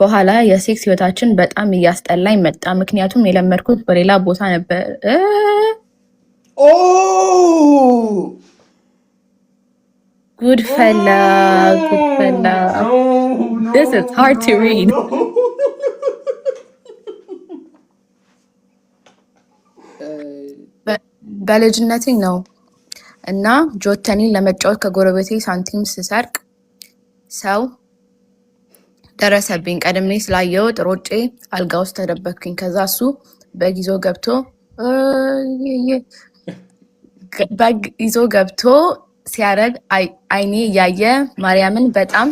በኋላ የሴክስ ህይወታችን በጣም እያስጠላኝ መጣ። ምክንያቱም የለመድኩት በሌላ ቦታ ነበር። ጉድፈላ ጉድፈላ This is hard to read. በልጅነቴ ነው እና ጆተኒን ለመጫወት ከጎረቤቴ ሳንቲም ስሰርቅ ሰው ደረሰብኝ። ቀድሜ ስላየሁት ሮጬ አልጋ ውስጥ ተደበቅኩኝ። ከዛ እሱ በግ ይዞ ገብቶ ሲያረግ አይኔ እያየ ማርያምን በጣም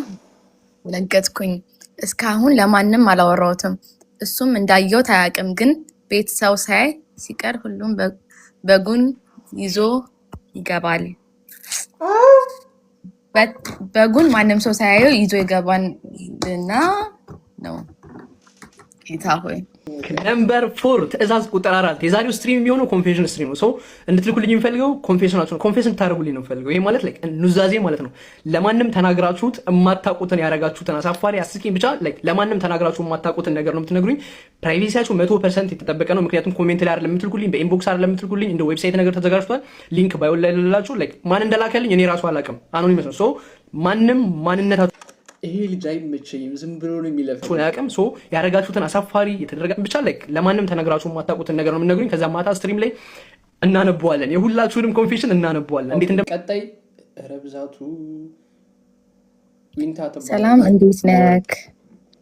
ለገጥኩኝ። እስካሁን ለማንም አላወራሁትም። እሱም እንዳየሁት አያውቅም። ግን ቤት ሰው ሳያይ ሲቀር ሁሉም በጉን ይዞ ይገባል። በጉን ማንም ሰው ሳያየው ይዞ ይገባልና ነው። ጌታ ሆይ ነምበር 4 ትእዛዝ ቁጥር 4 የዛሬው ስትሪም የሚሆነው ኮንፌሽን ስትሪም ነው። ሰው እንድትልኩልኝ የሚፈልገው ኮንፌሽናችሁ ነው። ኮንፌሽን ታደርጉልኝ ነው የምፈልገው። ይሄ ማለት ላይክ ኑዛዜ ማለት ነው። ለማንም ተናግራችሁት የማታውቁትን ያደረጋችሁትን አሳፋሪ አስቂኝ ብቻ ላይክ ለማንም ተናግራችሁ የማታውቁትን ነገር ነው የምትነግሩኝ። ፕራይቬሲያችሁ 100% የተጠበቀ ነው። ምክንያቱም ኮሜንት ላይ አይደለም የምትልኩልኝ፣ በኢንቦክስ አይደለም የምትልኩልኝ። እንደ ዌብሳይት ነገር ተዘጋጅቷል። ሊንክ ባዮ ላይ ልላችሁ። ላይክ ማን እንደላከልኝ እኔ ራሱ አላውቅም። አኖኒመስ ነው። ሶ ማንም ማንነታችሁ ይሄ ልጅ አይመቸኝም፣ ዝም ብሎ ነው የሚለፈው ያቀም ሶ ያረጋችሁትን አሳፋሪ የተደረገ ብቻ ላይክ ለማንም ተነግራችሁ የማታውቁትን ነገር ነው የምነግሩኝ። ከዛ ማታ ስትሪም ላይ እናነበዋለን፣ የሁላችሁንም ኮንፌሽን እናነበዋለን። እንዴት እንደ ቀጣይ ረብዛቱ ሰላም፣ እንዴት ነክ?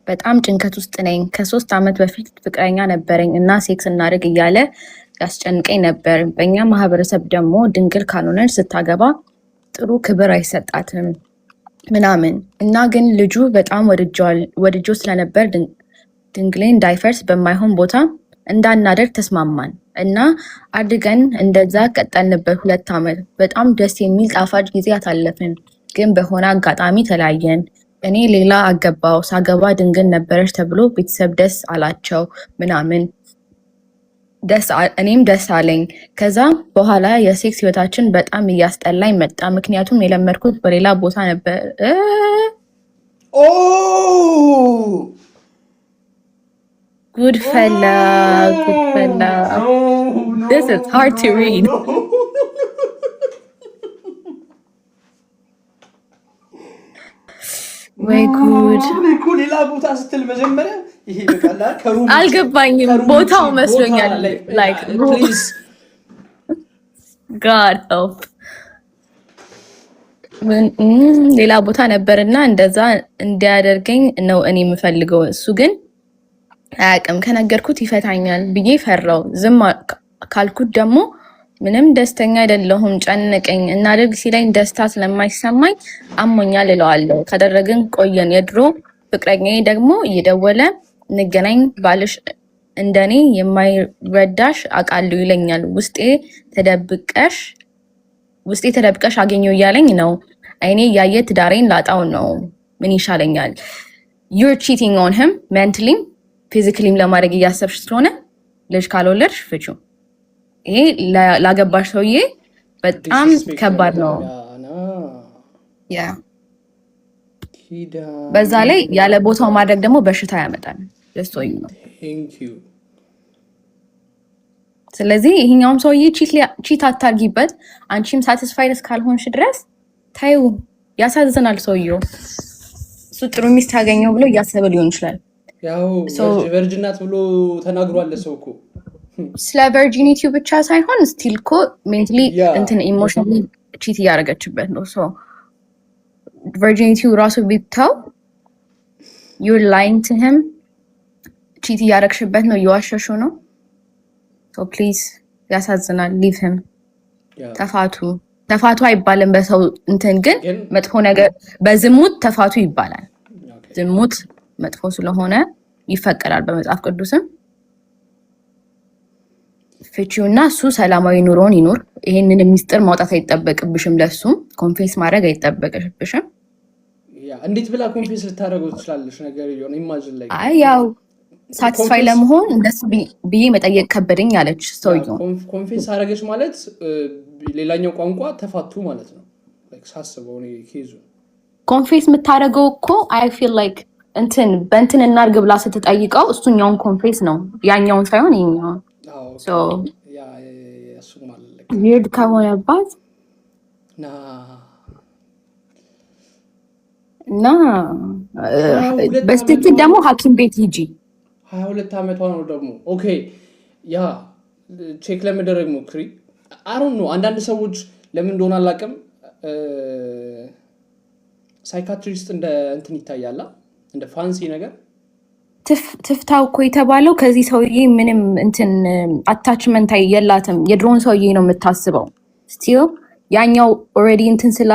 በጣም ጭንቀት ውስጥ ነኝ። ከ3 ዓመት በፊት ፍቅረኛ ነበረኝ እና ሴክስ እናድርግ እያለ ያስጨንቀኝ ነበር። በእኛ ማህበረሰብ ደግሞ ድንግል ካልሆነች ስታገባ ጥሩ ክብር አይሰጣትም ምናምን እና ግን ልጁ በጣም ወድጆ ስለነበር ድንግሌ እንዳይፈርስ በማይሆን ቦታ እንዳናደርግ ተስማማን እና አድገን እንደዛ ቀጠልንበት 2 ዓመት። በጣም ደስ የሚል ጣፋጭ ጊዜ አሳለፍን። ግን በሆነ አጋጣሚ ተለያየን። እኔ ሌላ አገባው። ሳገባ ድንግል ነበረች ተብሎ ቤተሰብ ደስ አላቸው ምናምን፣ እኔም ደስ አለኝ። ከዛ በኋላ የሴክስ ህይወታችን በጣም እያስጠላኝ መጣ። ምክንያቱም የለመድኩት በሌላ ቦታ ነበር። ጉድፈላ ጉድፈላ This is hard to read. ወይ ጉድ! ሌላ ቦታ ስትል መጀመሪያ ይሄ በቃላ ከሩም አልገባኝም። ቦታው መስሎኛል። like please God help ሌላ ቦታ ነበርና እንደዛ እንዲያደርገኝ ነው እኔ የምፈልገው። እሱ ግን አያውቅም። ከነገርኩት ይፈታኛል ብዬ ፈራው። ዝም ካልኩት ደግሞ ምንም ደስተኛ አይደለሁም። ጨነቀኝ። እናድርግ ሲለኝ ደስታ ስለማይሰማኝ አሞኛል እለዋለሁ። ካደረግን ቆየን። የድሮ ፍቅረኛዬ ደግሞ እየደወለ እንገናኝ ባልሽ እንደኔ የማይረዳሽ አውቃለሁ ይለኛል። ውስጤ ተደብቀሽ አገኘው እያለኝ ነው። አይኔ እያየ ትዳሬን ላጣው ነው። ምን ይሻለኛል? you're cheating on him mentally physically ለማድረግ እያሰብሽ ስለሆነ ልጅ ካልወለድሽ ፍቺው። ይሄ ላገባሽ ሰውዬ በጣም ከባድ ነው። ያ በዛ ላይ ያለ ቦታው ማድረግ ደግሞ በሽታ ያመጣል። ለሶይ ነው። ስለዚህ ይሄኛውም ሰውዬ ቺት አታርጊበት። አንቺም ሳቲስፋይድ እስካልሆንሽ ድረስ ታዩ። ያሳዝናል። ሰውዬው እሱ ጥሩ ሚስት ያገኘው ብሎ እያሰበ ሊሆን ይችላል። ያው ቨርጂናት ብሎ ተናግሯል። ሰው እኮ ስለ ቨርጂኒቲው ብቻ ሳይሆን ስቲል እኮ ሜንታሊ እንትን ኢሞሽናሊ ቺት እያደረገችበት ነው። ሶ ቨርጂኒቲው ራሱ ቢታው you're lying to him ቺት እያደረግሽበት ነው፣ እየዋሸሹ ነው። ሶ ፕሊዝ ያሳዝናል። ሊቭ him ተፋቱ አይባልም በሰው እንትን፣ ግን መጥፎ ነገር በዝሙት ተፋቱ ይባላል። ዝሙት መጥፎ ስለሆነ ይፈቀዳል በመጽሐፍ ቅዱስም። ፍቺውና እሱ ሰላማዊ ኑሮን ይኖር። ይሄንን ሚስጥር ማውጣት አይጠበቅብሽም። ለሱም ኮንፌስ ማድረግ አይጠበቅብሽም። እንዴት ብላ ኮንፌስ ልታደርገው ትችላለሽ? ነገር ይሆን ኢማጂን ላይ አይ ያው ሳቲስፋይ ለመሆን እንደሱ ብዬ መጠየቅ ከበደኝ አለች ሰውየው። ኮንፌስ አደረገች ማለት ሌላኛው ቋንቋ ተፋቱ ማለት ነው። ላይክ ሳስበው ነው ኬዙ። ኮንፌስ የምታደርገው እኮ አይ ፊል ላይክ እንትን በእንትን እናርግ ብላ ስትጠይቀው እሱኛውን ኮንፌስ ነው ያኛውን ሳይሆን ይኛውን ሶ ዊርድ ከሆነባት እና በስትክክል ደግሞ ሐኪም ቤት ሂጂ 22 ዓመቷ ነው ደግሞ ኦኬ ያ ቼክ ለመደረግ ሞክሪ አሮን ነው አንዳንድ ሰዎች ለምን እንደሆነ አላውቅም ሳይካትሪስት እንደ እንትን ይታያላ እንደ ፋንሲ ነገር ትፍታው እኮ የተባለው ከዚህ ሰውዬ ምንም እንትን አታችመንት የላትም የድሮን ሰውዬ ነው የምታስበው ስቲል ያኛው ኦሬዲ እንትን ስላ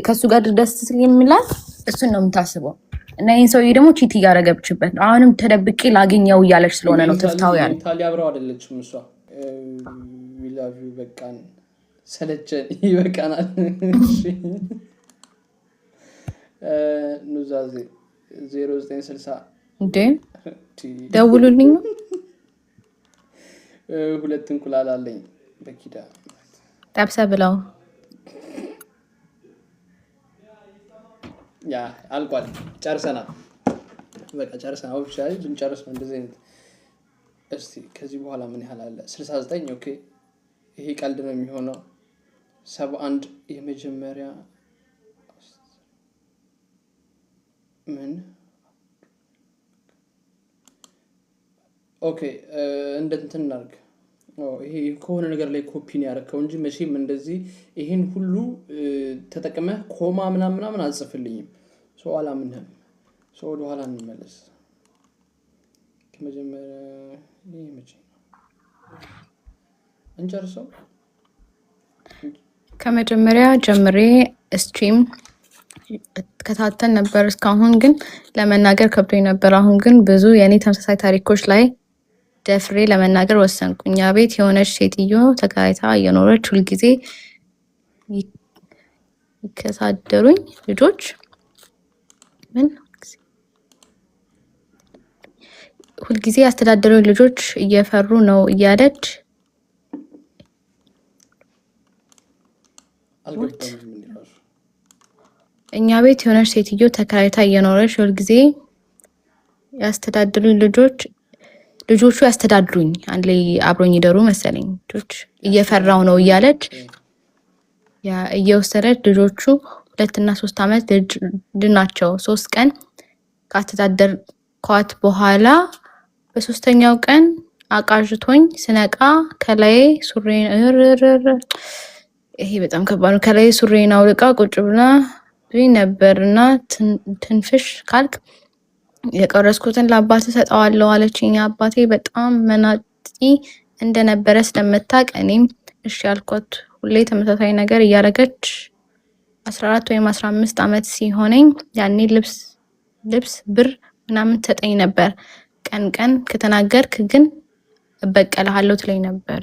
ከሱ ጋር ደስ ስለሚላት እሱን ነው የምታስበው እና ይሄን ሰውዬ ደግሞ ቺት እያደረገብችበት አሁንም ተደብቄ ላገኘው እያለች ስለሆነ ነው ትፍታው ያለው ታሊያ አብረው አይደለችም እሷ we love you በቃን ሰለቸን ይበቃናል ኑዛዜ 0960 እንዴ ደውሉልኝ ሁለት እንቁላል አለኝ በኪዳ ጠብሰ ብለው ያ አልቋል ጨርሰናል በቃ ጨርሰናል ኦፊሻሊ እንጨርስ ነው እንደዚህ አይነት እስቲ ከዚህ በኋላ ምን ያህል አለ 69 ኦኬ ይሄ ቀልድ ነው የሚሆነው 71 የመጀመሪያ ምን ኦኬ እንትን እናርግ ይሄ ከሆነ ነገር ላይ ኮፒ ነው ያደረከው እንጂ መቼም እንደዚህ ይሄን ሁሉ ተጠቅመ ኮማ ምናምን አጽፍልኝም ሶ አላምንህም ሶ ወደ ኋላ እንመለስ ከመጀመሪያ ይሄ መቼ እንጨርሰው ከመጀመሪያ ጀምሬ ስትሪም ከታተን ነበር እስካሁን ግን ለመናገር ከብዶኝ ነበር አሁን ግን ብዙ የኔ ተመሳሳይ ታሪኮች ላይ ደፍሬ ለመናገር ወሰንኩኝ ቤት የሆነች ሴትዮ ተከራይታ እየኖረች ሁሉ ጊዜ ይከሳደሩኝ ልጆች ምን ሁሉ ጊዜ ያስተዳደሩኝ ልጆች እየፈሩ ነው እያለች እኛ ቤት የሆነች ሴትዮ ተከራይታ እየኖረች ሁሉ ጊዜ ያስተዳደሩኝ ልጆቹ ያስተዳድሩኝ አንድ ላይ አብሮኝ ይደሩ መሰለኝ ልጆች እየፈራው ነው እያለች ያ እየወሰደች ልጆቹ 2 እና 3 አመት ድናቸው 3 ቀን ካስተዳደርኳት በኋላ በሶስተኛው ቀን አቃዥቶኝ ስነቃ ከላይ ሱሬን ይሄ በጣም ከባድ ነው ከላይ ሱሬን አውልቃ ቁጭ ብላ ነበርና ትንፍሽ ካልክ የቀረስኩትን ለአባቴ ሰጣዋለሁ አለችኝ አባቴ በጣም መናጢ እንደነበረ ስለምታውቅ እኔም እሺ አልኳት ሁሌ ተመሳሳይ ነገር እያደረገች 14 ወይም 15 አመት ሲሆነኝ ያኔ ልብስ ብር ምናምን ተጠኝ ነበር ቀን ከተናገርክ ግን እበቀልሃለሁ ትለኝ ነበር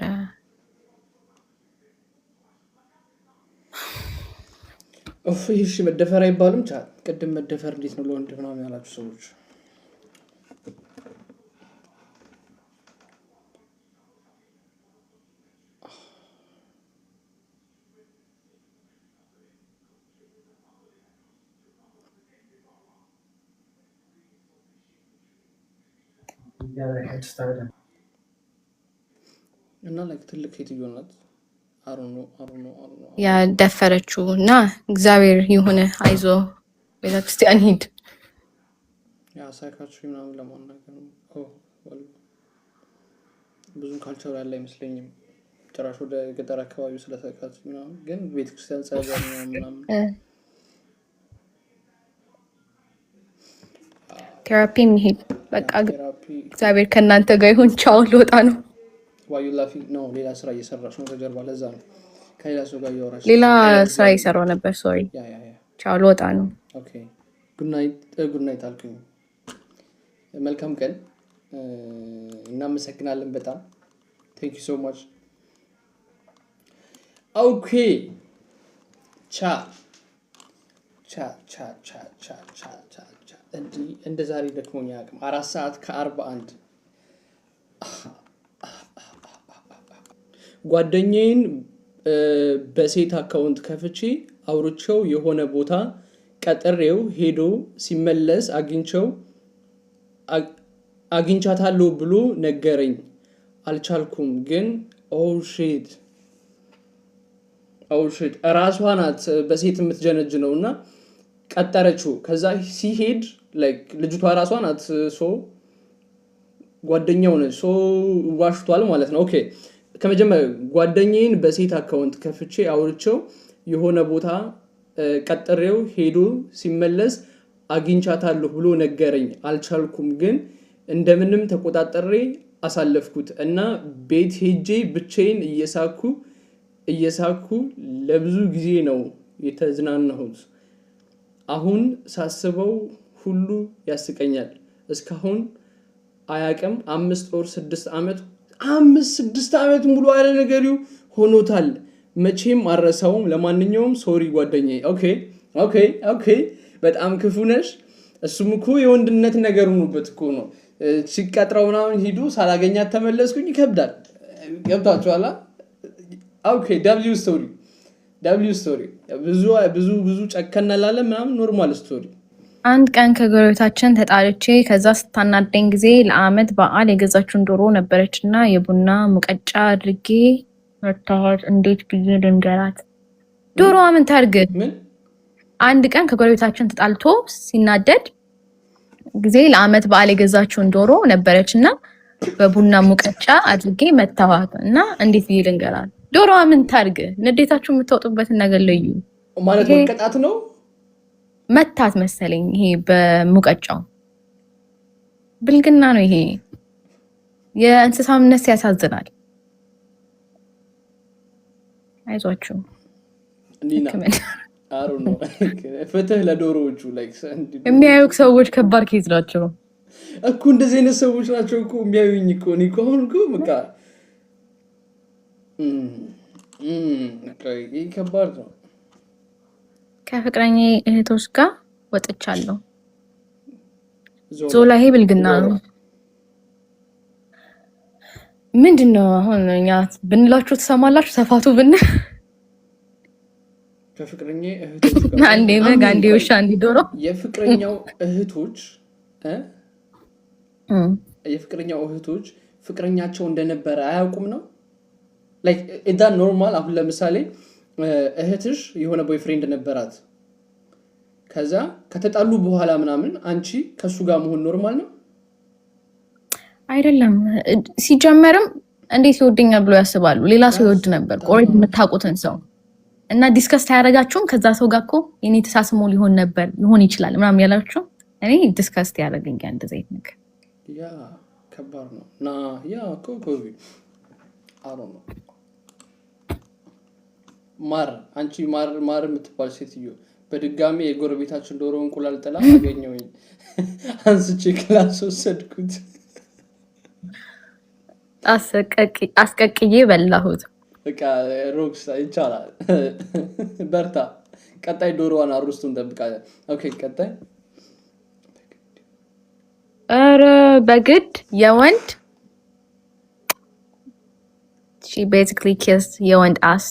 እሺ መደፈር አይባልም ቻል ቅድም መደፈር እንዴት ነው ለወንድ ምናምን ያላችሁ ሰዎች እና ላይክ ትልቅ ሴትዮ ናት አሮኖ ያ ደፈረችው እና እግዚአብሔር ይሁን አይዞ ቤተክርስቲያን ሂድ ያ ሳይካትሪ ምናምን ለማናገር ብዙም ካልቸር ያለ አይመስለኝም ጭራሽ ወደ ገጠር አካባቢ ስለሳይካትሪ ምናምን ግን ቤተክርስቲያን ጸበል ምናምን ቴራፒ የሚሄድ በቃ እግዚአብሔር ከእናንተ ጋር ይሁን ቻው ልወጣ ነው ዋዩ ላፊ ነው ሌላ ስራ እየሰራሽ ነው ተጀርባ ለዛ ነው ከሌላ ሰው ጋር እያወራሽ ሌላ ስራ እየሰራው ነበር ሶሪ ቻው ልወጣ ነው ኦኬ ጉድ ናይት አልኩኝ መልካም ቀን እናመሰግናለን በጣም ቴንክ ዩ ሶ ማች ኦኬ ቻ እንደ ዛሬ ደክሞኛ አቅም 4 ሰዓት ከ41 ጓደኛዬን በሴት አካውንት ከፍቼ አውርቼው የሆነ ቦታ ቀጥሬው ሄዶ ሲመለስ አግኝቼው አግኝቻታለሁ ብሎ ነገረኝ። አልቻልኩም ግን ኦሽት እራሷ ናት በሴት የምትጀነጅነው እና ቀጠረችው። ከዛ ሲሄድ ልጅቷ ራሷ ናት ጓደኛው ነች ዋሽቷል ማለት ነው። ኦኬ ከመጀመሪያ ጓደኛዬን በሴት አካውንት ከፍቼ አውርቼው የሆነ ቦታ ቀጠሬው ሄዶ ሲመለስ አግኝቻታለሁ ብሎ ነገረኝ። አልቻልኩም ግን እንደምንም ተቆጣጠሬ አሳለፍኩት እና ቤት ሄጄ ብቻዬን እየሳኩ ለብዙ ጊዜ ነው የተዝናናሁት። አሁን ሳስበው ሁሉ ያስቀኛል። እስካሁን አያቅም 5 or 6 ዓመት 6 ዓመት ሙሉ አለ ነገሪው ሆኖታል። መቼም አረሳውም። ለማንኛውም ሶሪ ጓደኛዬ። ኦኬ በጣም ክፉ ነሽ። እሱም እኮ የወንድነት ነገር ሆኖበት እኮ ነው። ሲቀጥረው ምናምን ሂዱ ሳላገኛት ተመለስኩኝ። ይከብዳል። ገብታችኋል? ኦኬ ደብሊው ስቶሪ ብዙ ጨከና ላለ ምናምን ኖርማል ስቶሪ። አንድ ቀን ከጎረቤታችን ተጣልቼ ከዛ ስታናደኝ ጊዜ ለአመት በዓል የገዛችውን ዶሮ ነበረች እና የቡና ሙቀጫ አድርጌ መታወት። እንዴት ብዬ ልንገራት? ዶሮዋ ምን ታርግ? አንድ ቀን ከጎረቤታችን ተጣልቶ ሲናደድ ጊዜ ለአመት በዓል የገዛችውን ዶሮ ነበረች እና በቡና ሙቀጫ አድርጌ መታወት እና እንዴት ብዬ ልንገራት? ዶሮዋ ምን ታርግ? ንዴታችሁ የምታወጡበትን ነገር ለዩ። ማለት መቀጣት ነው መታት መሰለኝ። ይሄ በሙቀጫው ብልግና ነው። ይሄ የእንስሳምነት ያሳዝናል። አይዟችሁ ፍትህ ለዶሮዎቹ። የሚያዩ ሰዎች ከባድ ኬዝ ናቸው እኮ። እንደዚህ አይነት ሰዎች ናቸው እኮ የሚያዩኝ እኮ። እኔ እኮ አሁን እኮ በቃ ይህ ከባድ ነው። ከፍቅረኛ እህቶች ጋር ወጥቻለሁ። ዞላ ይሄ ብልግና ነው። ምንድን ነው አሁን እኛ ብንላችሁ ትሰማላችሁ? ተፋቱ ብን ከፍቅረኛ እህቶች ጋር አንዴ በግ አንዴ ውሻ አንዴ ዶሮ። የፍቅረኛው እህቶች ፍቅረኛቸው እንደነበረ አያውቁም ነው ኢዳ ኖርማል። አሁን ለምሳሌ እህትሽ የሆነ ቦይፍሬንድ ነበራት። ከዛ ከተጣሉ በኋላ ምናምን አንቺ ከሱ ጋር መሆን ኖርማል ነው አይደለም? ሲጀመርም እንዴት ይወደኛል ብሎ ያስባሉ? ሌላ ሰው ይወድ ነበር ቆይ የምታውቁትን ሰው እና ዲስከስ ታያረጋችሁም። ከዛ ሰው ጋር እኮ የኔ ተሳስሞ ሊሆን ይችላል ምናምን ያላችሁ። እኔ ዲስከስ ያደረገኝ እንደዚህ አይነት ነገር ያ ከባድ ነው እና ያ ኮኮቢ አሮ ነው። አንቺ ማር የምትባል ሴትዮ በድጋሚ የጎረቤታችን ዶሮ እንቁላል ጥላ አገኘሁኝ። አንስቼ ክላስ ወሰድኩት። አስቀቅዬ በላሁት። በቃ ሮክስ ይቻላል። በርታ። ቀጣይ ዶሮዋን አሩስቱን እንጠብቃለን። ኦኬ ቀጣይ በግድ የወንድ she basically kissed የወንድ አስ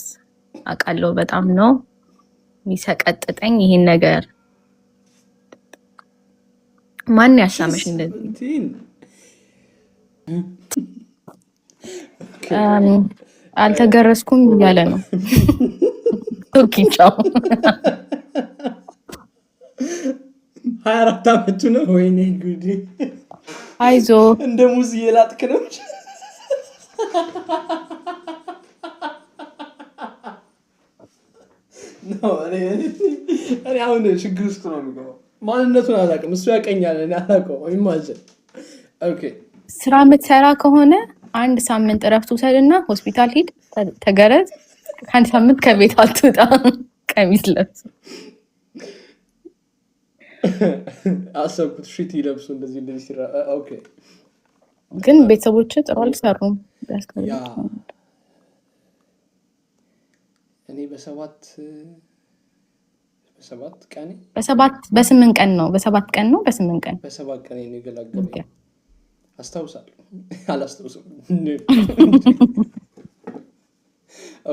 አቃለው። በጣም ነው የሚሰቀጥጠኝ ይሄን ነገር። ማን ያሳመሽ እንደዚህ? አልተገረስኩም እያለ ነው። ኦኬ ቻው። 24 ዓመቱ ነው። ወይኔ ጉዲ። አይዞ እንደ ሙዝ እየላጥክ ነው። እኔ አሁን ችግር ውስጥ ነው የሚገባው። ማንነቱን አላውቅም፣ እሱ ያቀኛል፣ እኔ አላውቀውም። ኢማጂን ኦኬ። ስራ የምትሰራ ከሆነ 1 ሳምንት እረፍት ውሰድና ሆስፒታል ሂድ፣ ተገረዝ። 1 ሳምንት ከቤት አትውጣ፣ ቀሚስ ለብስ። አሰብኩት ሽቲ ለብሶ እንደዚህ ሲራ። ኦኬ ግን ቤተሰቦች ጥሩ አልሰሩም። እኔ በ7 ቀን በ8 ቀን ነው በ7 ቀን ነው በ8 ቀን በ7 ቀን ነው የገላገለኝ። አስታውሳለሁ አላስታውስም።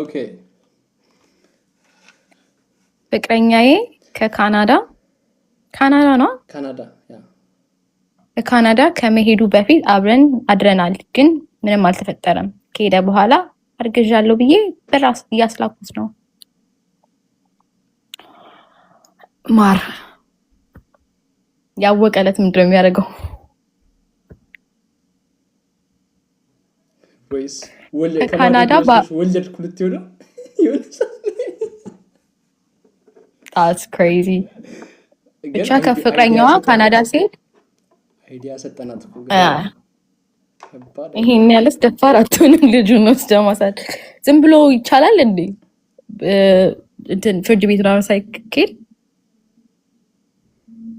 ኦኬ ፍቅረኛዬ ከካናዳ ነው። ካናዳ ያ ካናዳ ከመሄዱ በፊት አብረን አድረናል፣ ግን ምንም አልተፈጠረም። ከሄደ በኋላ አርግዣለሁ ብዬ በራስ እያስላኩት ነው። ማር ያወቀለት ምንድነው የሚያደርገው? ወይስ ካናዳ ወለድኩ ልትይው ነው? That's crazy። ብቻ ከፍቅረኛዋ ካናዳ ሲሄድ አይዲያ ሰጠናት እኮ ይሄን ያለስ ደፋር አትሆንም። ልጁን ወስደው ማሳደግ ዝም ብሎ ይቻላል እንዴ? እንትን ፍርድ ቤት ራሱ ሳይኬድ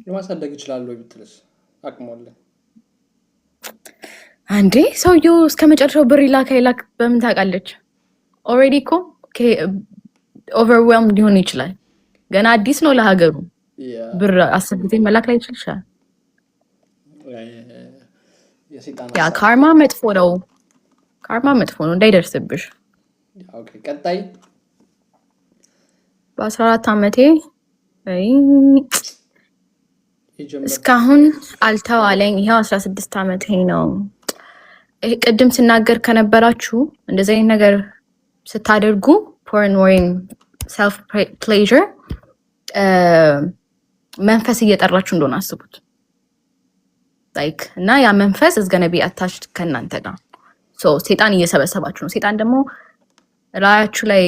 ለማሳደግ ይችላል ወይ ብትልስ አቅሞለ አንዴ ሰውየው እስከ መጨረሻው ብር ይላክ በምን ታውቃለች? ኦልሬዲ እኮ ኦቨርዌልም ሊሆን ይችላል። ገና አዲስ ነው ለሀገሩ። ብር አሰብቴ መላክ ላይ ይችላል። ያ ካርማ መጥፎ ነው። እንዳይደርስብሽ። ኦኬ ቀጣይ በ14 ዓመቴ እስካሁን አልተዋለኝ። ይሄው 16 ዓመቴ ነው። ቅድም ስናገር ከነበራችሁ እንደዚህ አይነት ነገር ስታደርጉ ፖርን ወይም ሰልፍ ፕሌዥር መንፈስ እየጠራችሁ እንደሆነ አስቡት። ላይክ እና ያ መንፈስ is going to be attached ከእናንተ ጋር ሴጣን እየሰበሰባችሁ ነው። ሴጣን ደግሞ ራያችሁ ላይ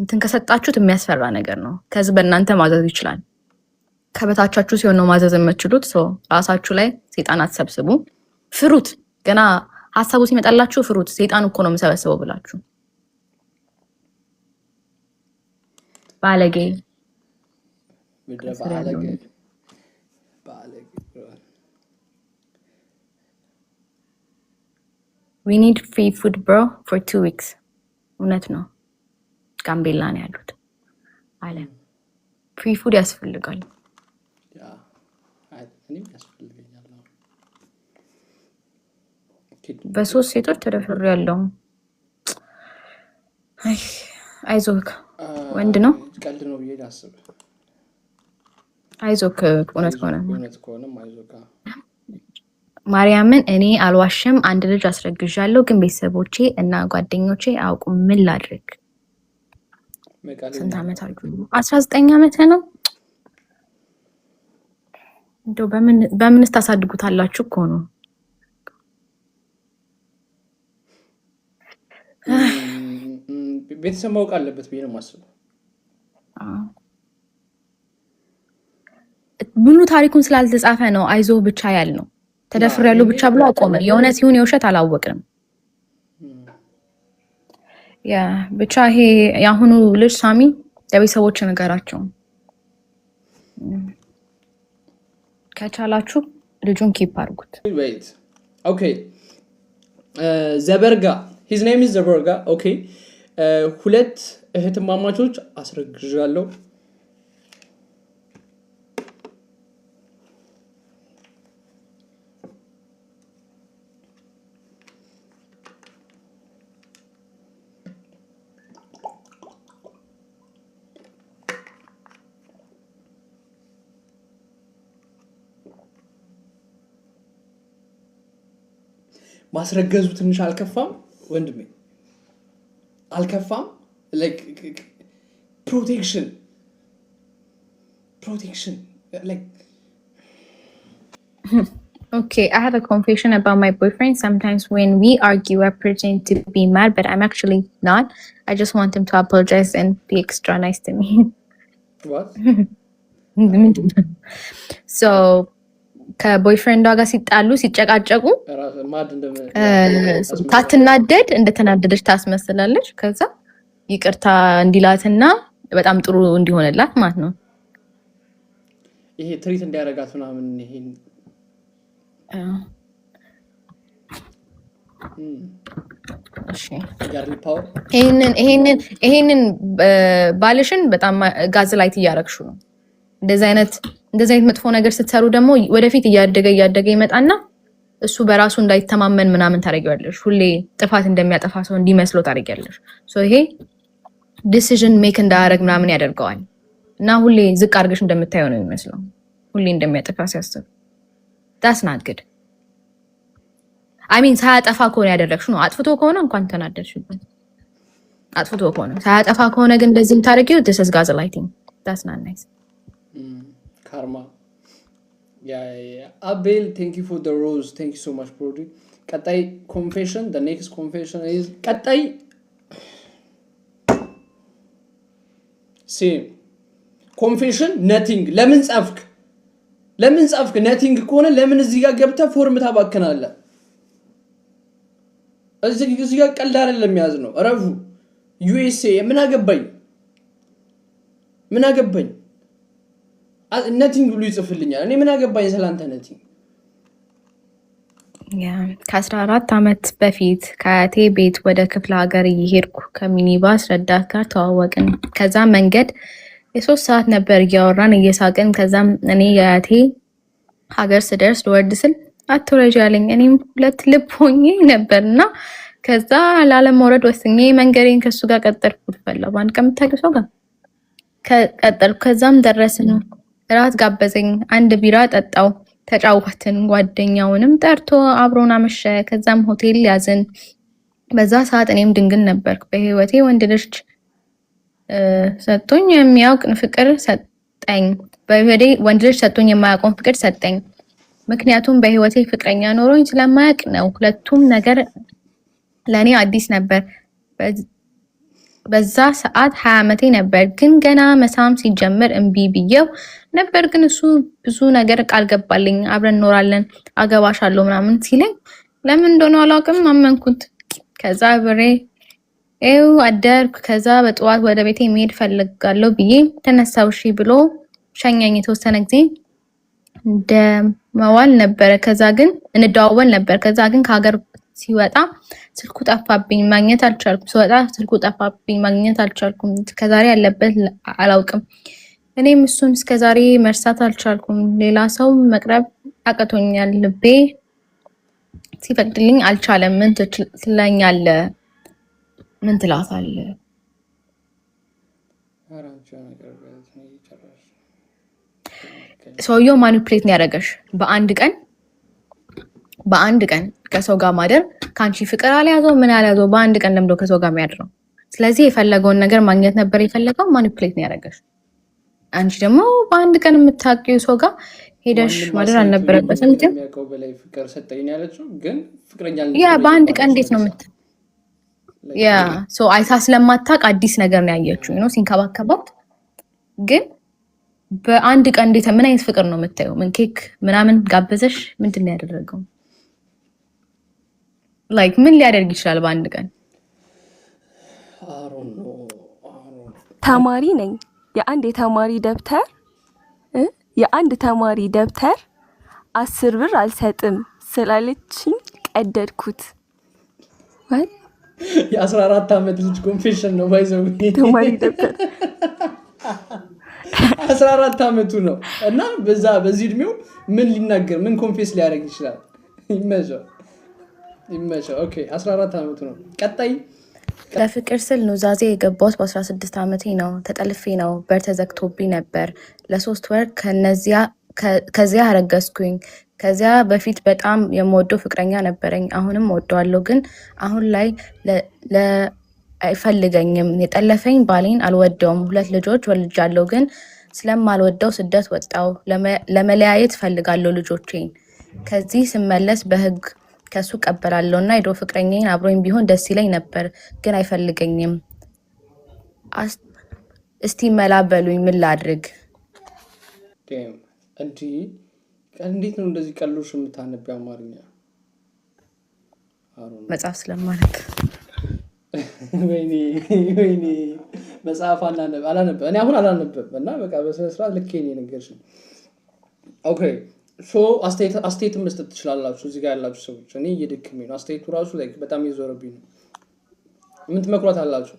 እንትን ከሰጣችሁት የሚያስፈራ ነገር ነው። ከዚህ በእናንተ ማዘዝ ይችላል። ከበታቻችሁ ሲሆን ነው ማዘዝ የምትችሉት። ራሳችሁ ላይ ሴጣን አትሰብስቡ፣ ፍሩት። ገና ሀሳቡ ሲመጣላችሁ ፍሩት። ሴጣን እኮ ነው የምሰበስበው ብላችሁ ባለጌ we need free food bro for 2 weeks። እውነት ነው። ጋምቤላ ነው ያሉት አለ ፍሪ ፉድ ያስፈልጋል። በሶስት ሴቶች ተደፍሬያለሁ። አይዞክ ወንድ ነው ቀልድ ነው ብዬ ላስብ። አይዞክ እውነት ከሆነ ማርያምን እኔ አልዋሽም። አንድ ልጅ አስረግዣለሁ፣ ግን ቤተሰቦቼ እና ጓደኞቼ አያውቁም። ምን ላድርግ? ስንት ዓመት አሉ? 19 ዓመት ነው። እንደው በምንስ ታሳድጉታላችሁ እኮ ነው። ቤተሰብ ማወቅ አለበት ብዬ ነው የማስበው። ብሉ ታሪኩን ስላልተጻፈ ነው አይዞ ብቻ ያልነው። ተደፍሬያለሁ ብቻ ብሎ አቆመ። የእውነት ይሁን የውሸት አላወቅንም። ያ ብቻ ይሄ የአሁኑ ልጅ ሳሚ ለቤተሰቦች ነገራቸው ከቻላችሁ ልጁን ኪፕ አድርጉት። ኦኬ ዘበርጋ his name is ዘበርጋ። ኦኬ 2 እህትማማቾች አስረግዣለሁ። ማስረገዙ ትንሽ አልከፋም ወንድሜ? አልከፋም? like protection like okay, I have a confession about my boyfriend. Sometimes when we argue I pretend to be mad, but I'm actually not. I just want him to apologize and be extra nice to me. what? So ከቦይፍሬንዷ ጋር ሲጣሉ ሲጨቃጨቁ ታትናደድ እንደተናደደች ታስመስላለች። ከዛ ይቅርታ እንዲላትና በጣም ጥሩ እንዲሆንላት ማለት ነው። ይሄ ትሪት እንዲያረጋት ምናምን ይሄንን ባልሽን በጣም ጋዝ ላይት እያረግሹ ነው። እንደዚህ አይነት መጥፎ ነገር ስትሰሩ ደግሞ ወደፊት እያደገ ይመጣና እሱ በራሱ እንዳይተማመን ምናምን ታደርጊዋለሽ። ሁሌ ጥፋት እንደሚያጠፋ ሰው እንዲመስለው ታደርጊያለሽ። ይሄ ዲሲዥን ሜክ እንዳያደርግ ምናምን ያደርገዋል እና ሁሌ ዝቅ አድርገሽ እንደምታየው ነው የሚመስለው። ሁሌ እንደሚያጠፋ ሲያስብ that's not good። አሚን ሳያጠፋ ከሆነ ያደረግሽ ነው። አጥፍቶ ከሆነ እንኳን ተናደድሽበት። አጥፍቶ ከሆነ ሳያጠፋ ከሆነ ግን እንደዚህ የምታደርጊው this is gaslighting. That's not nice. ካርማ አቤል thank you for the rose. Thank you so much bro. ቀጣይ confession, the next confession is ቀጣይ same confession nothing. ለምን ጻፍክ nothing ከሆነ ለምን እዚህ ጋር ገብተህ ፎርም ታባከናለህ? እዚህ ጋር ቀልድ አይደለም ያዝ ነው ረፉ USA ምን አገባኝ nothing ብሎ ይጽፍልኛል። እኔ ምን አገባኝ ስላንተ nothing። ከ14 ዓመት በፊት ከአያቴ ቤት ወደ ክፍለ ሀገር እየሄድኩ ከሚኒባስ ረዳት ጋር ተዋወቅን። ከዛ መንገድ የ3 ሰዓት ነበር እያወራን እየሳቅን። ከዛም እኔ የአያቴ ሀገር ስደርስ ልወርድ ስል አትወረጅ ያለኝ። እኔም 2 ልብ ሆኜ ነበርና ከዛ ላለመውረድ ወስኜ መንገዴን ከሱ ጋር ቀጠልኩት። ፈላ ባንድ ከምታውቂው ሰው ጋር ቀጠልኩ። ከዛም ደረስን። እራት ጋበዘኝ። 1 ቢራ ጠጣው፣ ተጫወትን። ጓደኛውንም ጠርቶ አብሮን አመሸ። ከዛም ሆቴል ያዝን። በዛ ሰዓት እኔም ድንግል ነበርኩ። በህይወቴ ወንድ ልጅ ሰጥቶኝ የሚያውቅ ፍቅር ሰጠኝ። በህይወቴ ወንድ ልጅ ሰጥቶኝ የማያውቀውን ፍቅር ሰጠኝ። ምክንያቱም በህይወቴ ፍቅረኛ ኖሮኝ ስለማያውቅ ነው። ሁለቱም ነገር ለኔ አዲስ ነበር። በዛ ሰዓት 20 ዓመቴ ነበር። ግን ገና መሳም ሲጀምር እምቢ ብዬው ነበር። ግን እሱ ብዙ ነገር ቃል ገባልኝ። አብረን እንኖራለን፣ አገባሻለሁ ምናምን ሲለኝ ለምን እንደሆነ አላውቅም አመንኩት። ከዛ ብሬ አደርኩ። ከዛ በጠዋት ወደ ቤቴ መሄድ ፈልጋለሁ ብዬ ተነሳው። እሺ ብሎ ሸኛኝ። የተወሰነ ጊዜ እንደመዋል ነበር። ከዛ ግን እንደዋወል ነበር። ከዛ ግን ከሀገር ሲወጣ ስልኩ ጠፋብኝ፣ ማግኘት አልቻልኩም። ሲወጣ ስልኩ ጠፋብኝ፣ ማግኘት አልቻልኩም። እስከዛሬ ያለበት አላውቅም። እኔም እሱን እስከዛሬ መርሳት አልቻልኩም። ሌላ ሰው መቅረብ አቅቶኛል። ልቤ ሲፈቅድልኝ አልቻለም። ምን ትለኛለህ? ምን ትላታለህ? ሰውየው ማኒፕሌት ነው ያደረገሽ። በአንድ ቀን ከሰው ጋር ማደር ካንቺ ፍቅር አልያዘው ምን አልያዘው፣ በአንድ ቀን ለምዶ ከሰው ጋር የሚያድረው። ስለዚህ የፈለገውን ነገር ማግኘት ነበር የፈለገው። ማኒፕሌት ነው ያደረገሽ። አንቺ ደግሞ በአንድ ቀን የምታውቂው ሰው ጋር ሄደሽ ማደር አልነበረበትም። ግን ፍቅር ሰጠኝ ያለችው ግን ፍቅረኛ በአንድ ቀን እንዴት ነው ሰው አይታ ስለማታውቅ አዲስ ነገር ነው ያየችው ነው ሲንከባከባት። ግን በአንድ ቀን እንዴት ምን አይነት ፍቅር ነው የምታየው? ምን ኬክ ምናምን ጋበዘሽ? ምንድን ነው ያደረገው? ላይክ ምን ሊያደርግ ይችላል በአንድ ቀን? ተማሪ ነኝ። የአንድ ተማሪ ደብተር 10 ብር አልሰጥም ስላለችኝ ቀደድኩት። የ14 ዓመት ልጅ ኮንፌሽን ነው ባይዘው። ተማሪ ደብተር 14 ዓመቱ ነው እና በዚህ እድሜው ምን ሊናገር ምን ኮንፌስ ሊያደርግ ይችላል? ይመቸው። ኦኬ 14 ዓመቱ ነው። ቀጣይ ለፍቅር ስል ኑዛዜ የገባሁት በ16 ዓመቴ ነው። ተጠልፌ ነው። በር ተዘግቶብኝ ነበር ለ3 ወር። ከዚያ አረገዝኩኝ። ከዚያ በፊት በጣም የምወደው ፍቅረኛ ነበረኝ። አሁንም ወደዋለሁ፣ ግን አሁን ላይ አይፈልገኝም። የጠለፈኝ ባሌን አልወደውም። 2 ልጆች ወልጃለሁ፣ ግን ስለማልወደው ስደት ወጣው። ለመለያየት ፈልጋለሁ ልጆቼን። ከዚህ ስመለስ በህግ ከሱ ቀበላለሁ እና የድሮ ፍቅረኛዬን አብሮኝ ቢሆን ደስ ይለኝ ነበር፣ ግን አይፈልገኝም። እስቲ መላ በሉኝ፣ ምን ላድርግ? እንዴት ነው እንደዚህ ቀሎሽ የምታነቢ? አማርኛ መጽሐፍ ስለማነብ። ወይኔ መጽሐፍ አላነበብ እኔ አሁን አላነበብ እና በቃ በስነ ስርዓት ልክ ነው ነገርሽኝ። ኦኬ አስተያየት መስጠት ትችላላችሁ እዚህ ጋር ያላችሁ ሰዎች። እኔ እየደከመኝ ነው። አስተያየቱ ራሱ ላይ በጣም እየዞረብኝ ነው። ምን ትመክሯት አላችሁ?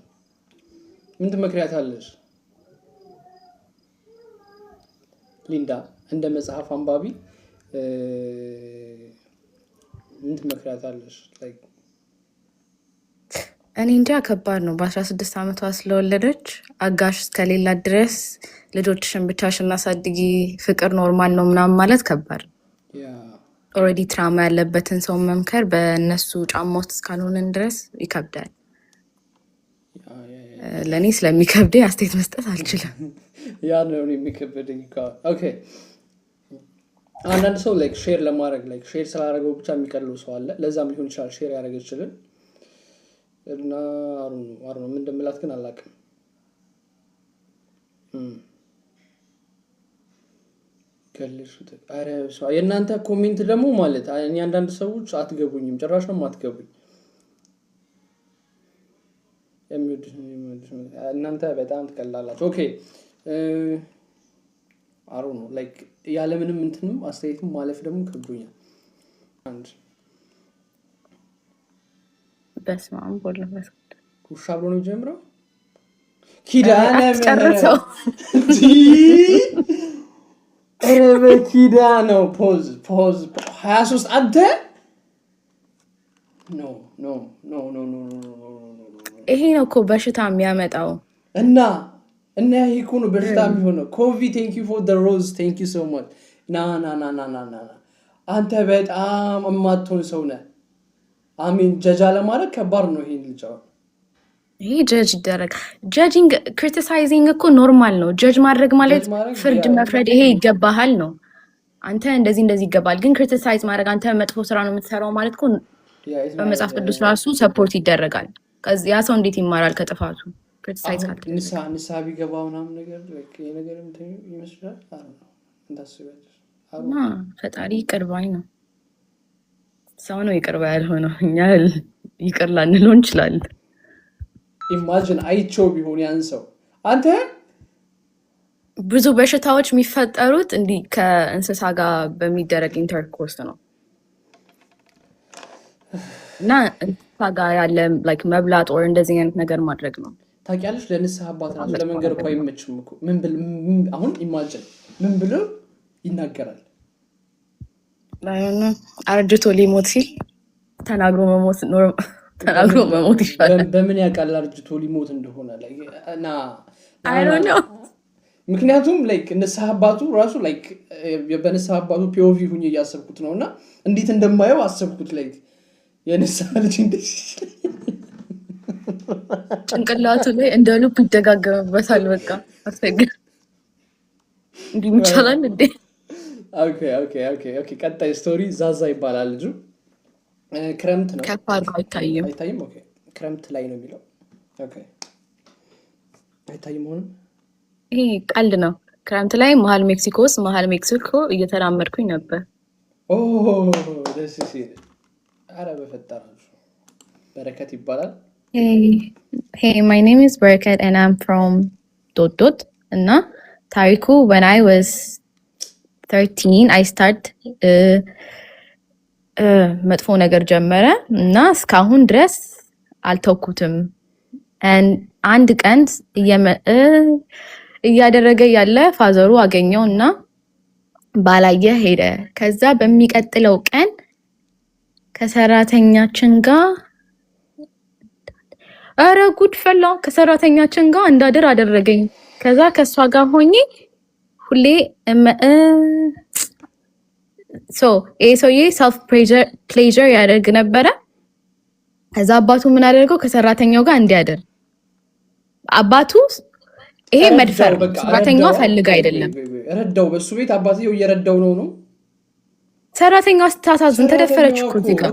ምን ትመክሪያታለሽ ሊንዳ? እንደ መጽሐፍ አንባቢ ምን ትመክሪያታለሽ? እኔ እንጃ፣ ከባድ ነው። በ16 ዓመቷ ስለወለደች አጋሽ እስከሌላት ድረስ ልጆችሽን ብቻሽን አሳድጊ፣ ፍቅር ኖርማል ነው ምናምን ማለት ከባድ። ኦልሬዲ ትራማ ያለበትን ሰው መምከር በእነሱ ጫማ ውስጥ እስካልሆነን ድረስ ይከብዳል። ለእኔ ስለሚከብደኝ አስተያየት መስጠት አልችልም። ያ ነው የሚከብደኝ። ኦኬ አንዳንድ ሰው ላይክ ሼር ለማድረግ ላይክ ሼር ስላደረገው ብቻ የሚቀልለው ሰው አለ። ለዛም ሊሆን ይችላል ሼር ያደረገ ይችላል እና አሩ ምን እንደምላት ግን አላውቅም። ከልሽት አረ ሰው የእናንተ ኮሜንት ደግሞ ማለት እኔ አንዳንድ ሰዎች አትገቡኝም፣ ጭራሽ ነው አትገቡኝ። እናንተ በጣም ትቀላላችሁ። ኦኬ አሩ ነው ላይክ ያለ ምንም እንትንም አስተያየትም ማለፍ ደግሞ ከብዶኛል። አንድ በስማም ቦለፈስ ኩሻ ብሎ ነው ጀምረው ኪዳነ ጨርሰው እረበ ኪዳነ ፖዝ 23 አንተ ኖ ኖ ኖ ኖ ኖ ይሄ ነው እኮ በሽታ የሚያመጣው እና ይሄ እኮ ነው በሽታ የሚሆነው። ኮቪ ቴንክ ዩ ፎር ዘ ሮዝ ቴንክ ዩ ሶ ማች ና አንተ በጣም እማትሆን ሰው ነህ። አሚን ጀጃ ለማድረግ ከባድ ነው። ይሄን ልጅ ይሄ ጀጅ ይደረግ ጀጂንግ ክሪቲሳይዚንግ እኮ ኖርማል ነው። ጀጅ ማድረግ ማለት ፍርድ መፍረድ ይሄ ይገባሃል ነው። አንተ እንደዚህ ይገባል። ግን ክሪቲሳይዝ ማድረግ አንተ መጥፎ ስራ ነው የምትሰራው ማለት እኮ በመጽሐፍ ቅዱስ ራሱ ሰፖርት ይደረጋል። ያ ሰው እንዴት ይማራል ከጥፋቱ? ክሪቲሳይዝ ካልተደረገ ንስሐ ቢገባ ምናምን ነገር ነገር ይመስላል። ፈጣሪ ይቅር ባይ ነው። ሰው ነው ይቅር ባይ ያልሆነው። እኛ ይቅር ላንለው እንችላለን። ኢማጂን አይቼው ቢሆን ያን ሰው አንተ ብዙ በሽታዎች የሚፈጠሩት እንዲህ ከእንስሳ ጋር በሚደረግ ኢንተርኮርስ ነው እና እንስሳ ጋር ያለ ላይክ መብላት ኦር እንደዚህ አይነት ነገር ማድረግ ነው። ታውቂያለሽ ለንስሐ አባት ራሱ ለመንገር እኮ አይመችም እኮ። አሁን ኢማጂን ምን ብሎ ይናገራል? አርጅቶ ሊሞት ሲል ተናግሮ መሞት ይሻላል። በምን ያውቃል አርጅቶ ሊሞት እንደሆነ? እና አይ ዶንት ኖ ምክንያቱም ላይክ ንስሐ አባቱ ራሱ ላይክ በንስሐ አባቱ ፒኦቪ ሁኜ እያሰብኩት ነው እና እንዴት እንደማየው አሰብኩት። ላይክ የንስሐ ልጅ እንዴት ጭንቅላቱ ላይ እንደ ሉፕ ይደጋገምበታል። በቃ አስፈግር እንዲህ ይቻላል እንዴ? ኦኬ ቀጣይ ስቶሪ ዛዛ ይባላል ልጁ። ክረምት ነው። ከፍ አድርጎ አይታይም። ኦኬ ክረምት ላይ ነው የሚለው። ኦኬ አይታይም። ሆነ ይሄ ቀልድ ነው። ክረምት ላይ መሀል ሜክሲኮ እየተራመድኩኝ ነበር። ደስ ሲል። ኧረ በፈጠራችሁ በረከት ይባላል። Hey, my name is Barakat and I'm from Dot እና ታሪኩ when I was 13 I start መጥፎ ነገር ጀመረ እና እስካሁን ድረስ አልተውኩትም። አንድ ቀን እያደረገ ያለ ፋዘሩ አገኘው እና ባላየ ሄደ። ከዛ በሚቀጥለው ቀን ከሰራተኛችን ጋር አረ ጉድ ፈላ። ከሰራተኛችን ጋር እንዳድር አደረገኝ። ከዛ ከሷ ጋር ሆኜ ሁሌ ሰውዬ ሰልፍ ፕሌዥር ያደርግ ነበረ። ከዛ አባቱ ምን አደረገው? ከሰራተኛው ጋር እንዲያደር አባቱ ይሄ መድፈር ሰራተኛዋ ፈልጋ አይደለም ረዳው። በሱ ቤት አባትየው እየረዳው ነው። ሰራተኛዋ ስታሳዝን ተደፈረች እኮ እዚህ ጋር።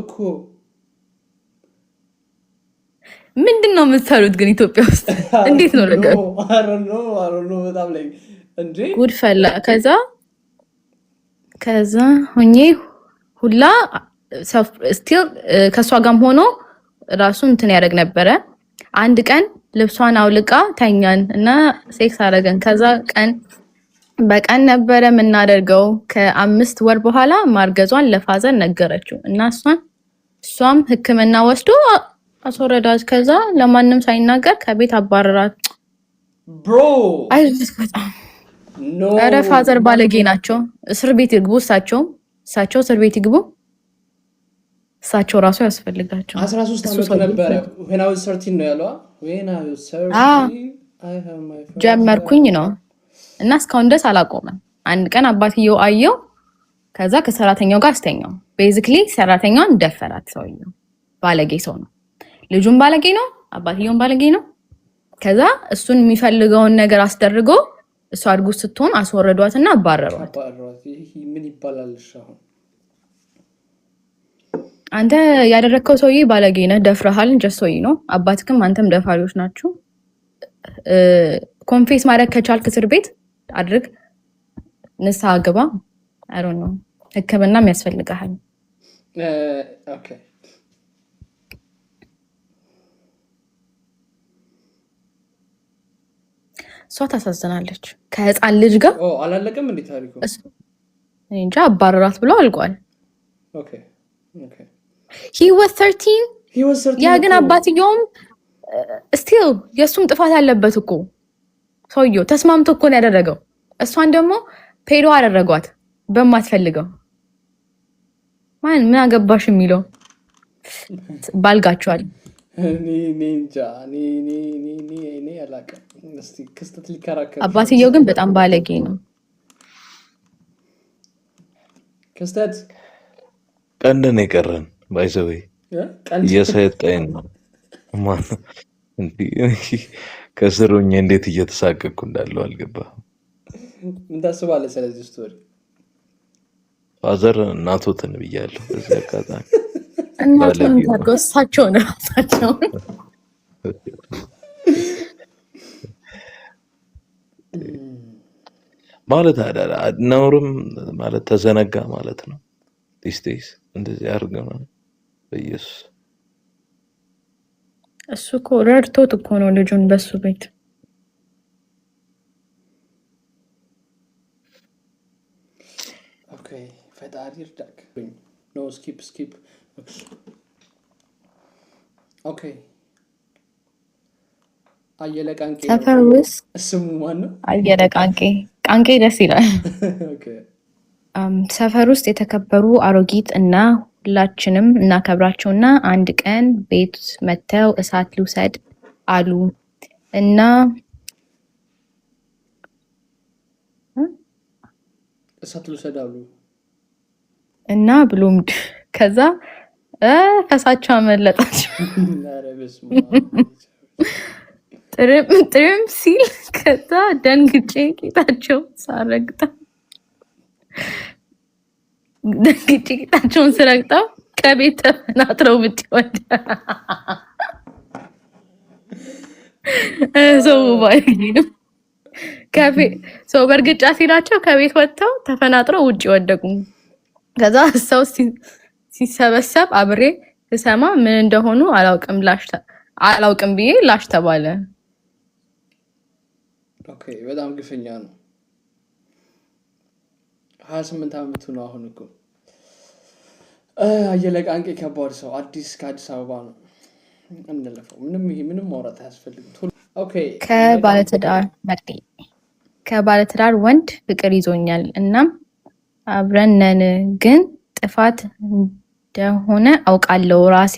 ምንድን ነው የምትሰሩት ግን ኢትዮጵያ ውስጥ? እንዴት ነው ነገሩ? በጣም ላይ እንዴ ጉድ ፈላ። ከዛ ሆኜ ሁላ ስቲል ከሷ ጋርም ሆኖ ራሱ እንትን ያደርግ ነበረ። አንድ ቀን ልብሷን አውልቃ ተኛን እና ሴክስ አደረገን። ከዛ በቀን ነበረ የምናደርገው። ከ5 ወር በኋላ ማርገዟን ለፋዘር ነገረችው እና እሷም ሕክምና ወስዶ አስወረዳት። ከዛ ለማንም ሳይናገር ከቤት አባረራት። ብሮ ኧረ ፋዘር ባለጌ ናቸው። እስር ቤት ይግቡ። እሳቸው እስር ቤት ይግቡ። እሳቸው ራሱ ያስፈልጋቸው። 13 ዓመት ነበረ when I was 13 ነው ያለው። ጀመርኩኝ ነው እና እስካሁን ድረስ አላቆመም። አንድ ቀን አባትየው አየው። ከዛ ከሰራተኛው ጋር አስተኛው። ቤዚክሊ ሰራተኛዋን ደፈራት። ሰውየው ባለጌ ሰው ነው። ልጁን ባለጌ ነው፣ አባትየውን ባለጌ ነው። ከዛ እሱን የሚፈልገውን ነገር አስደርጎ እሷ እርጉዝ ስትሆን አስወረዷትና አባረሯት። ምን ይባላል? አሁን አንተ ያደረግከው ሰውዬ ባለጌ ነህ፣ ደፍረሃል። ጀስት ሰውዬ ነው። አባትክም አንተም ደፋሪዎች ናችሁ። ኮንፌስ ማድረግ ከቻልክ እስር ቤት አድርግ፣ ንስሐ ግባ። አይ ዶንት ኖ ሕክምናም ያስፈልግሃል። ኦኬ እሷ ታሳዝናለች። ከህፃን ልጅ ጋር አላለቀም እንዴ ታሪኩ? እንጃ አባረራት ብሎ አልቋል። ኦኬ ኦኬ he was 13 ያ ግን አባትየውም ስቲል የሱም ጥፋት አለበት እኮ። ሰውየው ተስማምቶ እኮ ነው ያደረገው። እሷን ደግሞ ፔዶ አደረጓት በማትፈልገው። ምን አገባሽ የሚለው ባልጋቸዋል። አባትየው ግን በጣም ባለጌ ነው። ክስተት ቀንደን የቀረን ባይዘወይ እየሰጠኝ ነው። ከስሩኝ እንዴት እየተሳቀቅኩ እንዳለው አልገባህም። ምን ታስባለህ ስለዚህ ስቶሪ? ፋዘር እናቶትን ብያለሁ በዚህ አጋጣሚ። እናቶን ታርገው እሳቸውን ራሳቸውን ማለት ነውርም ማለት ተዘነጋ ማለት ነው። ዲስቴስ እንደዚህ አድርገው ነው በኢየሱስ። እሱ እኮ ረድቶት እኮ ነው ልጁን በሱ ቤት። ኦኬ ፈጣሪ ይርዳክ። ኖ ስኪፕ ኦኬ አየለ ቃንቄ ሰፈር ውስጥ ስሙ ማን ነው? አየለ ቃንቄ ደስ ይላል። ኦኬ ሰፈር ውስጥ የተከበሩ አሮጊት እና ሁላችንም እናከብራቸውና አንድ ቀን ቤት መተው እሳት ልውሰድ አሉ እና እሳት ልውሰድ አሉ እና ብሎም ከዛ ፈሳቸው አመለጣቸው። ጥርም ሲል ከዛ ደንግጬ ጌጣቸውን ስረግጠው ከቤት ተፈናጥረው ውጭ ወደ ሰው ባይግንም ሰው በእርግጫ ሲላቸው ከቤት ወጥተው ተፈናጥረው ውጭ ወደቁ። ከዛ ሰው ሲሰበሰብ አብሬ ስሰማ ምን እንደሆኑ አላውቅም ብዬ ላሽ ተባለ። ኦኬ በጣም ግፈኛ ነው። 28 ዓመቱ ነው አሁን እኮ። አየለ ቃንቄ ከባድ ሰው ከአዲስ አበባ ነው። እንለፈው። ምንም ማውራት አያስፈልግም። ኦኬ ከባለትዳር ወንድ ፍቅር ይዞኛል እናም አብረን ነን፣ ግን ጥፋት እንደሆነ አውቃለሁ። ራሴ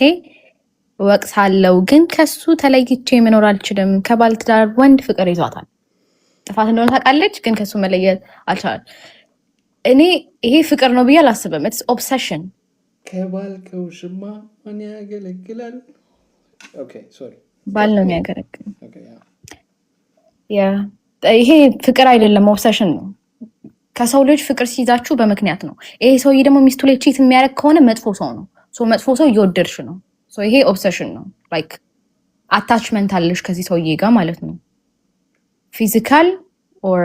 ወቅሳለሁ፣ ግን ከሱ ተለይቼ መኖር አልችልም። ከባለትዳር ወንድ ፍቅር ይዟታል። ጥፋት እንደሆነ ታውቃለች፣ ግን ከሱ መለየት አልቻለም። እኔ ይሄ ፍቅር ነው ብዬ አላስብም። ኢትስ ኦብሰሽን። ከባል ከውሽማ ማን ያገለግላል? ኦኬ ሶሪ ባል ነው የሚያገለግል። ይሄ ፍቅር አይደለም፣ ኦብሰሽን ነው። ከሰው ልጅ ፍቅር ሲይዛችሁ በምክንያት ነው። ይሄ ሰውዬ ደግሞ ሚስቱ ላይ ቺት የሚያደርግ ከሆነ መጥፎ ሰው ነው። መጥፎ ሰው እየወደድሽ ነው። ይሄ ኦብሰሽን ነው። ላይክ አታችመንት አለሽ ከዚህ ሰውዬ ጋር ማለት ነው። ፊዚካል ኦር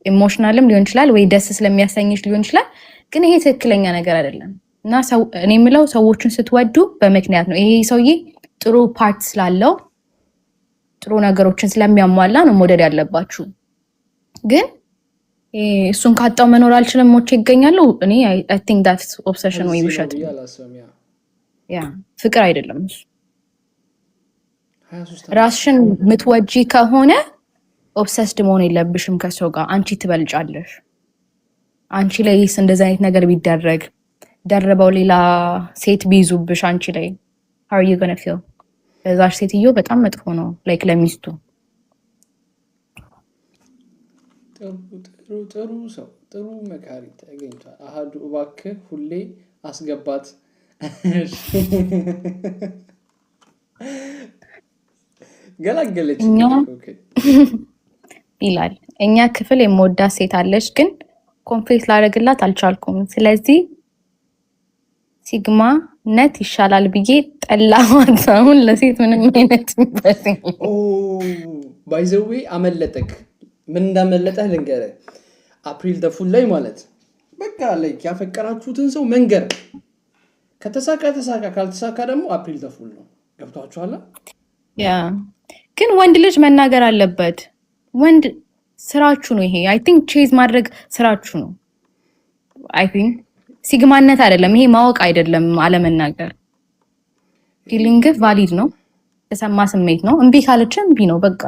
ኢሞሽናልም ሊሆን ይችላል፣ ወይ ደስ ስለሚያሰኝሽ ሊሆን ይችላል። ግን ይሄ ትክክለኛ ነገር አይደለም እና እኔ የምለው ሰዎችን ስትወዱ በምክንያት ነው። ይሄ ሰውዬ ጥሩ ፓርት ስላለው ጥሩ ነገሮችን ስለሚያሟላ ነው መውደድ ያለባችሁ። ግን እሱን ካጣው መኖር አልችልም ሞቼ ይገኛሉ። እኔ አይ ቲንክ ዳትስ ኦብሰሽን ወይ ውሸት። ያ ፍቅር አይደለም። ራስሽን ምትወጂ ከሆነ ኦብሰስድ መሆን የለብሽም ከሰው ጋር። አንቺ ትበልጫለሽ። አንቺ ላይ እንደዚህ አይነት ነገር ቢደረግ ደርበው ሌላ ሴት ቢይዙብሽ አንቺ ላይ how are you going to feel? በዛሽ ሴትዮ በጣም መጥፎ ነው ላይክ ለሚስቱ። ጥሩ ሰው ጥሩ መካሪ ተገኝቷል። አሃዱ እባክህ ሁሌ አስገባት ገላገለች ይላል። እኛ ክፍል የምወዳት ሴት አለች፣ ግን ኮንፌስ ላደርግላት አልቻልኩም። ስለዚህ ሲግማ ነት ይሻላል ብዬ ጠላኋት። አሁን ለሴት ምንም አይነት ባይዘዌ አመለጠክ። ምን እንዳመለጠህ ልንገርህ። አፕሪል ተፉል ላይ ማለት በቃ ላይ ያፈቀራችሁትን ሰው መንገር ከተሳካ ተሳካ፣ ካልተሳካ ደግሞ አፕሪል ተፉል ነው። ገብቷችኋል? ያ ግን ወንድ ልጅ መናገር አለበት። ወንድ ስራችሁ ነው ይሄ። አይ ቲንክ ቼዝ ማድረግ ስራችሁ ነው። አይ ቲንክ ሲግማነት አይደለም ይሄ፣ ማወቅ አይደለም አለመናገር። ፊሊንግ ቫሊድ ነው፣ ተሰማ ስሜት ነው። እምቢ ካለች እምቢ ነው በቃ፣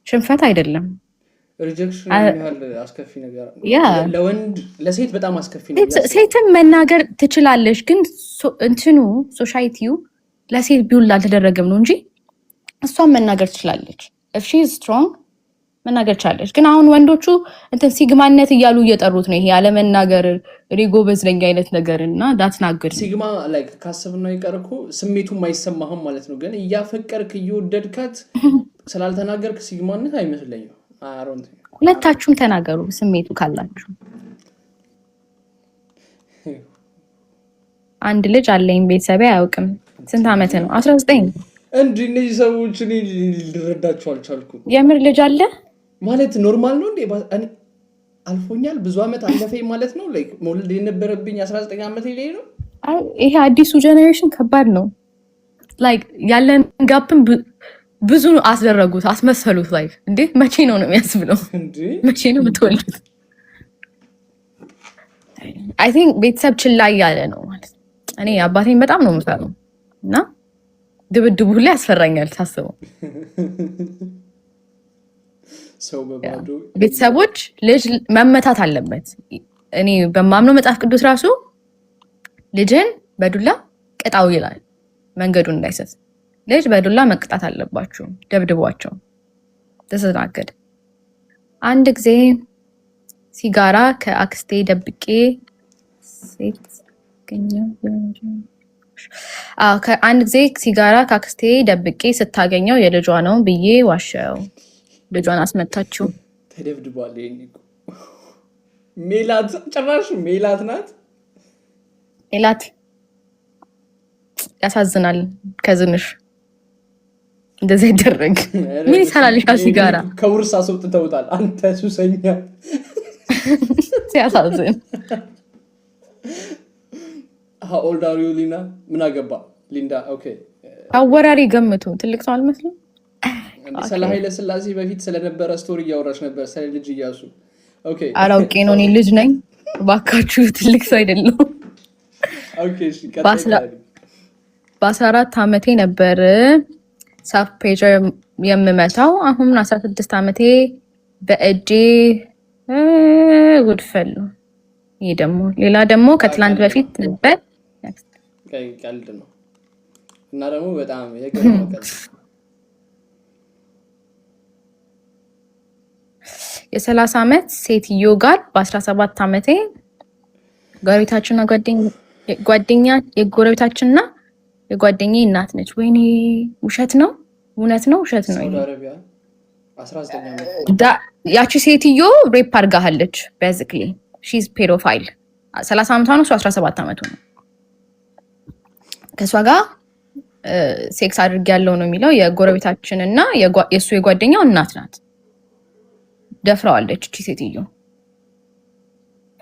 ሽንፈት አይደለም። ሪጀክሽን ያህል አስከፊ ነገር ለወንድ ለሴት በጣም አስከፊ ነው። ሴትም መናገር ትችላለች፣ ግን እንትኑ ሶሳይቲው ለሴት ቢውል አልተደረገም ነው እንጂ እሷም መናገር ትችላለች። if she is strong መናገር ትችላለች። ግን አሁን ወንዶቹ እንትን ሲግማነት እያሉ እየጠሩት ነው። ይሄ ያለ መናገር ሪጎ በዝለኛ አይነት ነገር እና ዳትናገር ሲግማ ላይክ ካሰብነው ይቀርኩ ስሜቱም አይሰማህም ማለት ነው። ግን እያፈቀርክ እየወደድካት ስላልተናገርክ ሲግማነት አይመስለኝም። ሁለታችሁም ተናገሩ ስሜቱ ካላችሁ። አንድ ልጅ አለኝ፣ ቤተሰቤ አያውቅም። ስንት ዓመት ነው? 19 እንዴ እነዚህ ሰዎች እኔ ልረዳቸው አልቻልኩም። የምር ልጅ አለ ማለት ኖርማል ነው እንዴ? አልፎኛል፣ ብዙ ዓመት አለፈኝ ማለት ነው። ላይክ መውለድ የነበረብኝ 19 ዓመት ላይ ነው። ይሄ አዲሱ ጀነሬሽን ከባድ ነው። ላይክ ያለን ጋፕን ብዙ አስደረጉት፣ አስመሰሉት። ላይክ እንዴ መቼ ነው የሚያስብለው? መቼ ነው የምትወልዱት? አይ ቲንክ ቤተሰብ ችላ እያለ ነው ማለት ነው። እኔ አባቴን በጣም ነው የምፈራው እና ድብድቡ ሁሌ ያስፈራኛል ሳስበው። ቤተሰቦች ልጅ መመታት አለበት። እኔ በማምነው መጽሐፍ ቅዱስ ራሱ ልጅን በዱላ ቅጣው ይላል፣ መንገዱን እንዳይሰት። ልጅ በዱላ መቅጣት አለባችሁ፣ ደብድቧቸው። ተሰናገድ። አንድ ጊዜ ሲጋራ ከአክስቴ ደብቄ አንድ ጊዜ ሲጋራ ከአክስቴ ደብቄ ስታገኘው የልጇ ነው ብዬ ዋሸው። ልጇን አስመታችው። ተደብድቧል። ሜላት ጭራሽ ሜላት ናት። ሜላት ያሳዝናል። ከዝንሽ እንደዚህ ይደረግ ምን ይሰራል? ሲጋራ ከውርስ አስወጥተውታል። አንተ ሱሰኛ ሲያሳዝን። how old are you ሊና? ምን አገባ ሊንዳ? ኦኬ አወራሪ ገምቱ። ትልቅ ሰው አልመስልም። ስለ ኃይለ ሥላሴ በፊት ስለነበረ ስቶሪ እያወራች ነበር፣ ስለ ልጅ እያሱ። ኦኬ አላውቄ ነው፣ እኔ ልጅ ነኝ ባካችሁ፣ ትልቅ ሰው አይደለም። ኦኬ እሺ ቀጥታ በ14 ዓመቴ ነበር ሳፍ ፔጀር የምመታው። አሁን 16 ዓመቴ በእጄ ጉድፈሉ። ይሄ ደግሞ ሌላ ደግሞ ከትላንት በፊት ነበር። ቀልድ ነው እና ደግሞ በጣም የገረመው ቀልድ የ30 ዓመት ሴትዮ ጋር በ17 ዓመቴ ጎረቤታችንና ጓደኛ የጎረቤታችንና የጓደኛዬ እናት ነች። ወይኔ ውሸት ነው እውነት ነው ውሸት ነው? ሳውዲ አረቢያ 19 ዓመት ያቺ ሴትዮ ሬፕ አድርጋለች። ቤዚክሊ ሺዝ ፔዶፋይል። 30 ዓመቷ ነው፣ 17 ዓመቱ ነው። ከሷ ጋር ሴክስ አድርጌያለሁ ነው የሚለው። የጎረቤታችንና የሱ የጓደኛው እናት ናት። ደፍረዋለች እቺ ሴትዮ።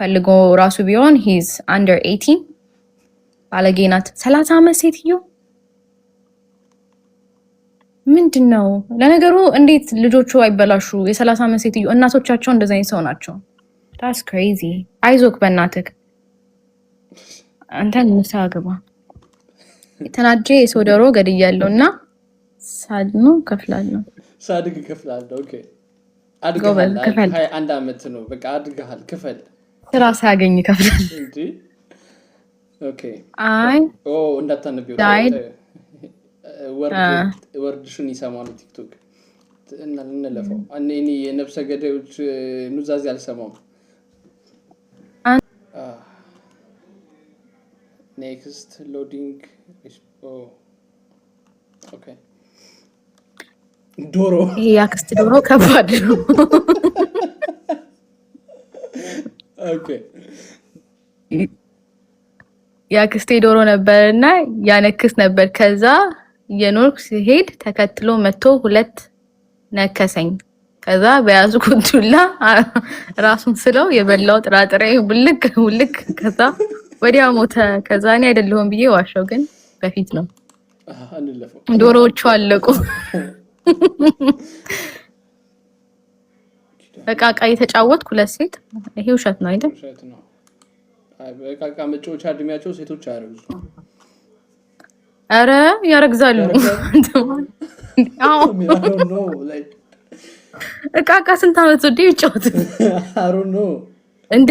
ፈልጎ ራሱ ቢሆን ሂዝ አንደር 18 ባለጌ ናት። 30 ዓመት ሴትዮ ምንድን ነው ለነገሩ? እንዴት ልጆቹ አይበላሹ? የ30 ዓመት ሴትዮ እናቶቻቸው እንደዚህ አይነት ሰው ናቸው። ታስ ክሬዚ። አይዞክ በእናትህ አንተን ምሳግባ ተናጄ የሰው ዶሮ ገድያለሁ እና ሳድኑ ከፍላለሁ። ሳድግ ከፍላለሁ። ኦኬ አድገሃል። 21 ዓመት ነው በቃ አድገሃል። ክፈል። ስራ ሳያገኝ ከፍላለሁ እንዴ? ኦኬ አይ እንዳታነቢው ወርድሽን ይሰማሉ ቲክቶክ እና እንለፈው። እኔ የነፍሰ ገዳዮች ኑዛዜ አልሰማም። ኔክስት ሎዲንግ ኦኬ ዶሮ ያክስት ዶሮ ከባድ ነው። ኦኬ ያክስቴ ዶሮ ነበርና ያነክስ ነበር። ከዛ የኖርክ ሲሄድ ተከትሎ መጥቶ 2 ነከሰኝ። ከዛ በያዝኩት ዱላ ራሱን ስለው የበላው ጥራጥሬ ውልቅ ከዛ ወዲያ ሞተ። ከዛ እኔ አይደለሁም ብዬ ዋሻው፣ ግን በፊት ነው። ዶሮዎቹ አለቁ። በቃ የተጫወትኩ 2 ሴት። ይሄ ውሸት ነው አይደል? ውሸት ነው። በቃ መጫወቻ እድሜያቸው ሴቶች አያረግዙ። አረ ያረግዛሉ። አዎ እቃ ስንት ዓመት ወዲህ ይጫወት? አሮ ነው እንደ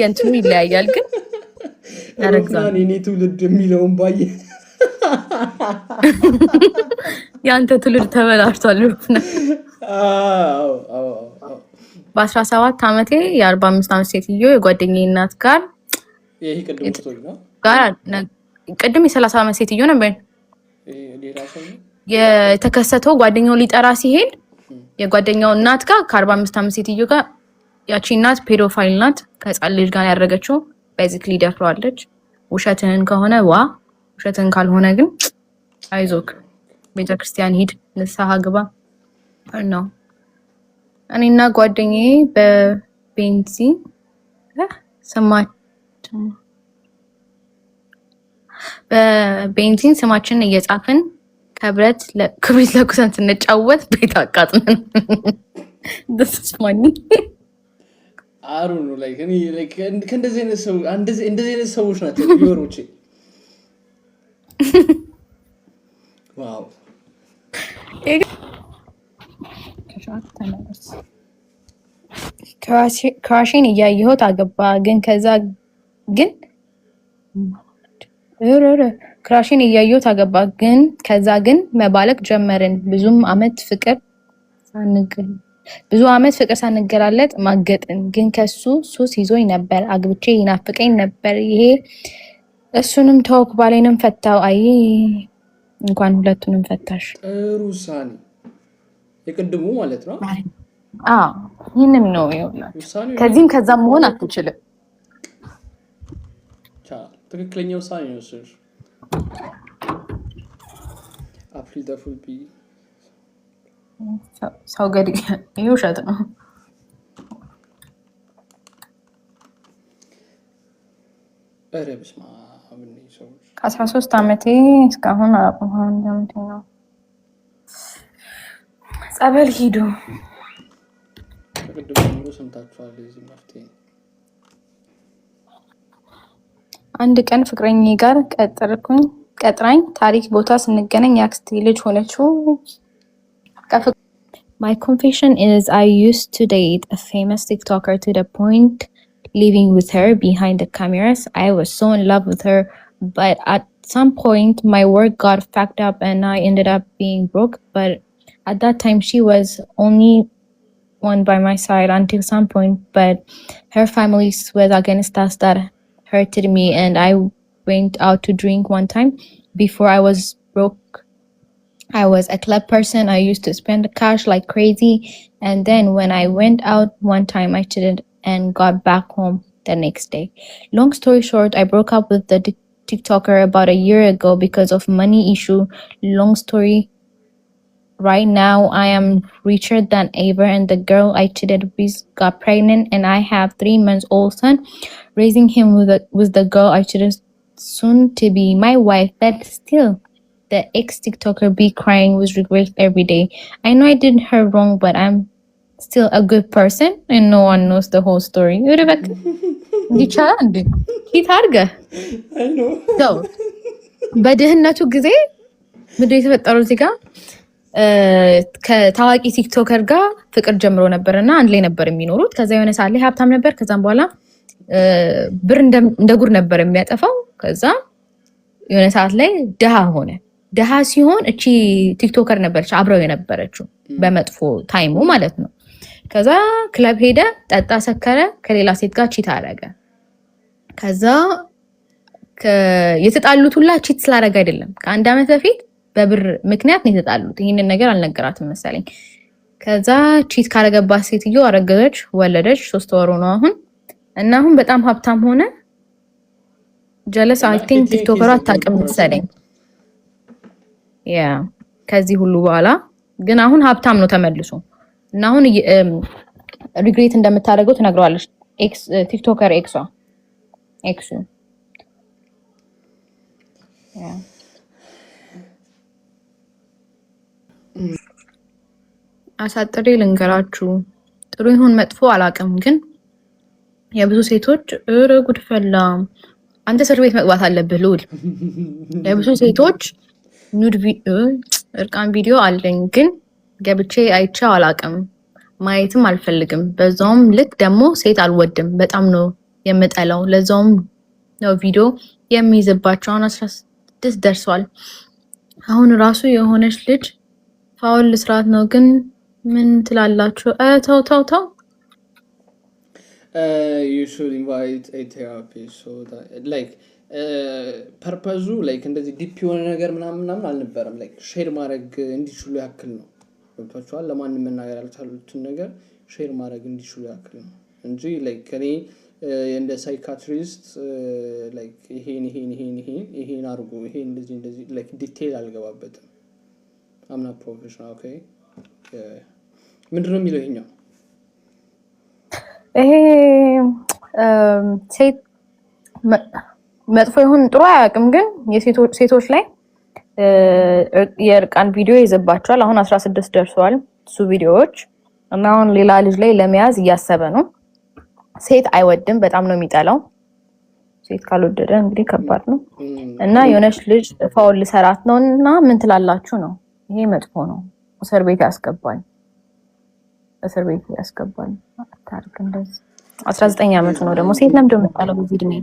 እንትኑ ይለያያል፣ ግን ያረግዛሉ። እኔ ትውልድ የሚለውን ባየ ያንተ ትውልድ ተበላሽቷል። በ17 ዓመቴ የ45 ዓመት ሴትዮ የጓደኛዬ እናት ጋር ይሄ ቅድም የ30 ዓመት ሴትዮ ነበር የተከሰተው። ጓደኛው ሊጠራ ሲሄድ የጓደኛው እናት ጋር ከ45 ዓመት ሴትዮ ጋር፣ ያቺ እናት ፔዶፋይል ናት። ከህፃን ልጅ ጋር ያደረገችው ቤዚክሊ ደፍረዋለች። ውሸትህን ከሆነ ውሸትህን ካልሆነ ግን አይዞክ፣ ቤተክርስቲያን ሂድ፣ ንስሐ ግባ ነው። እኔና ጓደኛዬ በቤንዚን ስማችንን እየጻፍን ክብሪት ለኩሰን ስንጫወት ቤት አቃጥነን። ደስማኒ አሩ ነው ከእንደዚህ አይነት ሰዎች ናቸው ቢወሮቼ። ዋው ክራሽን እያየሁት አገባ። ከዛ ግን መባለቅ ጀመርን። ብዙ አመት ፍቅር ሳንገላለጥ ማገጥን። ግን ከሱ ሱስ ይዞኝ ነበር። አግብቼ ይናፍቀኝ ነበር። ይሄ እሱንም ተወኩ፣ ባሌንም ፈታው። አይ እንኳን ሁለቱንም ፈታሽ። ጥሩ ውሳኔ። የቅድሙ ማለት ነው። ይህንን ነው ይሆናል። ከዚህም ከዛም መሆን አትችልም። ትክክለኛ ውሳኔ ነው። አፕሪል ደፉል ቢ ሰው ገድ ውሸት ነው። ኧረ በስመ አብ። ከ13 ዓመቴ እስካሁን ነው። ጸበል ሂዱ። ሰምታችኋል። እዚህ መፍትሄ አንድ ቀን ፍቅረኛዬ ጋር ቀጥራኝ ታሪክ ቦታ ስንገናኝ የአክስቴ ልጅ ሆነችው። My confession is I used to date a famous TikToker to the point living with her behind the cameras. I was so in love with her, but at some point my work got fucked up and I ended up being broke. But at that time she was only one by my side until some point, but her family was against us. That hurted me, and I went out to drink one time. Before I was broke, I was a club person. I used to spend cash like crazy, and then when I went out one time I cheated and got back home the next day. Long story short, I broke up with the TikToker about a year ago because of money issue. Long story, right now I am richer than ever, and the girl I cheated with got pregnant, and I have 3 months old son. Raising him with the girl I cheated, soon to be my wife, but still the ex-TikToker be crying with regret every day. I know I did her wrong, but I'm still a good person, and no one knows the whole story. በድህነቱ ጊዜ ምንድን የተፈጠረው እዚህ ጋር ከታዋቂ ቲክቶከር ጋር ፍቅር ጀምሮ ነበርና አንድ ላይ ነበር የሚኖሩት። ከዛ የሆነ ሰዓት ላይ ሀብታም ነበር። ከዛም በኋላ ብር እንደ ጉር ነበር የሚያጠፋው። ከዛ የሆነ ሰዓት ላይ ድሃ ሆነ። ድሃ ሲሆን እቺ ቲክቶከር ነበረች አብረው የነበረችው በመጥፎ ታይሙ ማለት ነው። ከዛ ክለብ ሄደ፣ ጠጣ፣ ሰከረ፣ ከሌላ ሴት ጋር ቺት አደረገ። ከዛ የተጣሉት ሁላ ቺት ስላደረገ አይደለም። ከአንድ ዓመት በፊት በብር ምክንያት ነው የተጣሉት። ይህንን ነገር አልነገራትም መሰለኝ። ከዛ ቺት ካረገባት ሴትዮ አረገዘች፣ ወለደች። 3 ወሩ ነው አሁን እና አሁን በጣም ሀብታም ሆነ። ጀለስ አይ ቲንክ ቲክቶከር አታውቅም መሰለኝ። ያ ከዚህ ሁሉ በኋላ ግን አሁን ሀብታም ነው ተመልሶ እና አሁን ሪግሬት እንደምታደርገው ትነግረዋለች። ቲክቶከር ኤክሱ አሳጥሬ ልንገራችሁ፣ ጥሩ ይሁን መጥፎ አላውቅም፣ ግን የብዙ ሴቶች ጉድ ፈላ። አንተ እስር ቤት መግባት አለብህ ልውል። የብዙ ሴቶች ኑድ እርቃን ቪዲዮ አለኝ፣ ግን ገብቼ አይቼው አላውቅም፣ ማየትም አልፈልግም። በዛውም ልክ ደግሞ ሴት አልወድም፣ በጣም ነው የምጠላው። ለዛውም ነው ቪዲዮ የሚይዝባቸው። አሁን 16 ደርሷል። አሁን ራሱ የሆነች ልጅ ፋውል ስርዓት ነው፣ ግን ምን ትላላችሁ? ተው ተው ተው። you should invite a therapist so that like ፐርፐዙ ላይክ እንደዚህ ዲፕ የሆነ ነገር ምናምን አልነበረም። ላይክ ሼር ማድረግ እንዲችሉ ያክል ነው። ገብቷችኋል? ለማንም መናገር ያልቻሉትን ነገር ሼር ማድረግ እንዲችሉ ያክል ነው እንጂ ላይክ እኔ እንደ ሳይካትሪስት ላይክ ይሄን አድርጉ ይሄ እንደዚህ ላይክ ዲቴል አልገባበትም። አምና ፕሮፌሽናል ኦኬ። ምንድነው የሚለው ይሄኛው? ይሄ ሴት መጥፎ ይሁን ጥሩ አያውቅም፣ ግን ሴቶች ላይ የእርቃን ቪዲዮ ይዘባቸዋል። አሁን 16 ደርሰዋል እሱ ቪዲዮዎች እና አሁን ሌላ ልጅ ላይ ለመያዝ እያሰበ ነው። ሴት አይወድም፣ በጣም ነው የሚጠላው። ሴት ካልወደደ እንግዲህ ከባድ ነው እና የሆነች ልጅ ፋውል ልሰራት ነው እና ምን ትላላችሁ ነው? ይሄ መጥፎ ነው። እስር ቤት ያስገባል። ታሪክ እንደዚህ 19 ዓመቱ ነው ደግሞ። ሴት ለምንድን ነው የምትጣለው በዚህ እድሜ?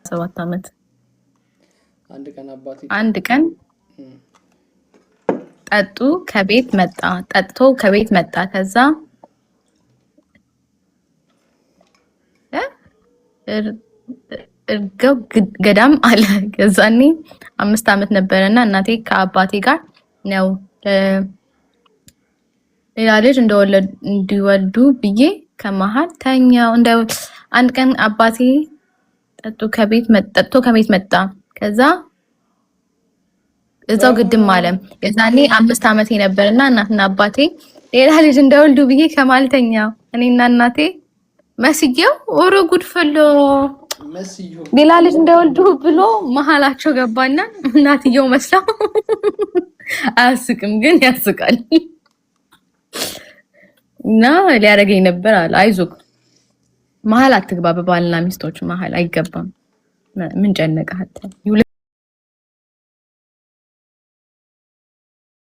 7 ዓመት። አንድ ቀን ጠጥቶ ከቤት መጣ። ከዛ እርገው ገዳም አለ። ከዛኔ 5 ዓመት ነበረና እናቴ ከአባቴ ጋር ነው ሌላ ልጅ እንዲወልዱ ብዬ ከመሀል ተኛው። አንድ ቀን አባቴ ጠጥቶ ከቤት መጣ። ከዛ እዛው ግድም አለ። የዛኔ 5 ዓመት ነበርና እናትና አባቴ ሌላ ልጅ እንደወልዱ ብዬ ከመሀል ተኛው። እኔና እናቴ መስየው ኦሮ ጉድ ፈሎ ሌላ ልጅ እንደወልዱ ብሎ መሀላቸው ገባና እናትየው መስላው አያስቅም፣ ግን ያስቃል። እና ሊያረገኝ ነበር አለ። አይዞህ መሀል አትግባ፣ በባልና ሚስቶች መሀል አይገባም። ምን ጨነቀህ?